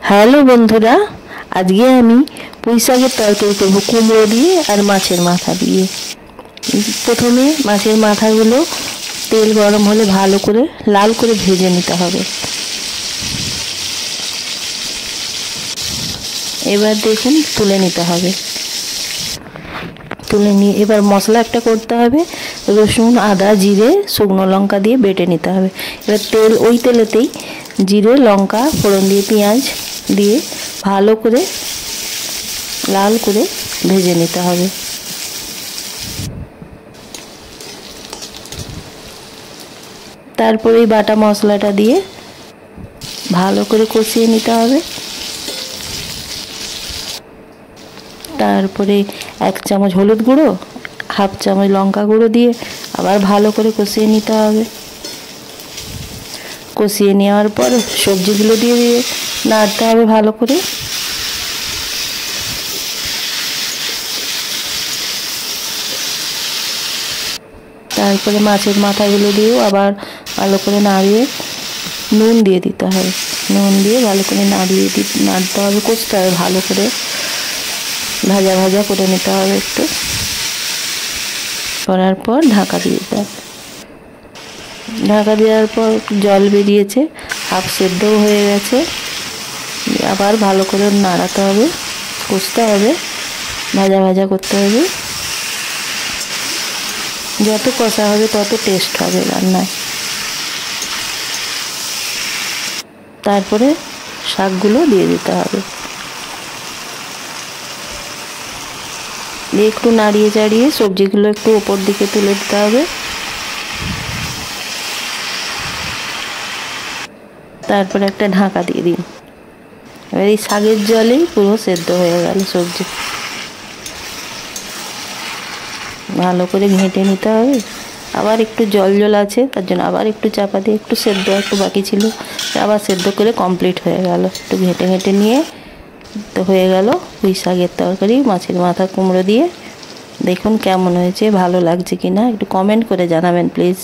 Hello বন্ধুরা, আজকে আমি পুঁই শাকের তরকারি করব কুমড়ো দিয়ে আর মাছের মাথা দিয়ে। প্রথমে মাছের মাথাগুলো তেল গরম হলে ভালো করে লাল করে ভেজে নিতে হবে। এবার দেখুন তুলে নিতে হবে। তুলে নিয়ে এবার মশলা একটা করতে হবে। রসুন, আদা, জিরে, শুকনো লঙ্কা দিয়ে বেটে নিতে হবে। এবার ওই তেলেতেই জিরে, লঙ্কা ফোড়ন দিয়ে পেঁয়াজ দিয়ে ভালো করে লাল করে ভেজে নিতে হবে। তারপরে এই বাটা মশলাটা দিয়ে ভালো করে কষিয়ে নিতে হবে। তারপরে 1 চামচ হলুদ গুঁড়ো, 1/2 চামচ লঙ্কা গুঁড়ো দিয়ে আবার ভালো করে কষিয়ে নিতে হবে। কষিয়ে নেওয়ার পর সবজিগুলো দিয়ে নাড়তে হবে ভালো করে। তারপরে মাছের মাথাগুলো দিয়েও আবার ভালো করে নাড়িয়ে নুন দিয়ে দিতে হবে। নুন দিয়ে ভালো করে নাড়তে হবে, কষতে হবে ভালো করে, ভাজা ভাজা করে নিতে হবে একটু। করার পর ঢাকা দিয়ে দিতে হবে। ঢাকা দেওয়ার পর জল বেরিয়েছে, হাফ সেদ্ধও হয়ে গেছে। আবার ভালো করে নাড়াতে হবে, কষতে হবে, ভাজা ভাজা করতে হবে। যত কষা হবে তত টেস্ট হবে রান্নায়। তারপরে শাকগুলো দিয়ে দিতে হবে, দিয়ে একটু নাড়িয়ে চাড়িয়ে সবজিগুলো একটু ওপর দিকে তুলে দিতে হবে। তারপরে একটা ঢাকা দিয়ে দিন। এবার এই শাকের জলেই পুরো সেদ্ধ হয়ে গেল সবজি। ভালো করে ঘেঁটে নিতে হবে। আবার একটু জল জল আছে, তার জন্য আবার একটু চাপা দিয়ে একটু সেদ্ধ একটু বাকি ছিল, আবার সেদ্ধ করে কমপ্লিট হয়ে গেল। একটু ঘেঁটে ঘেঁটে নিয়ে তো হয়ে গেল পুঁই শাকের তরকারি মাছের মাথা কুমড়ো দিয়ে। দেখুন কেমন হয়েছে, ভালো লাগছে কি না একটু কমেন্ট করে জানাবেন প্লিজ।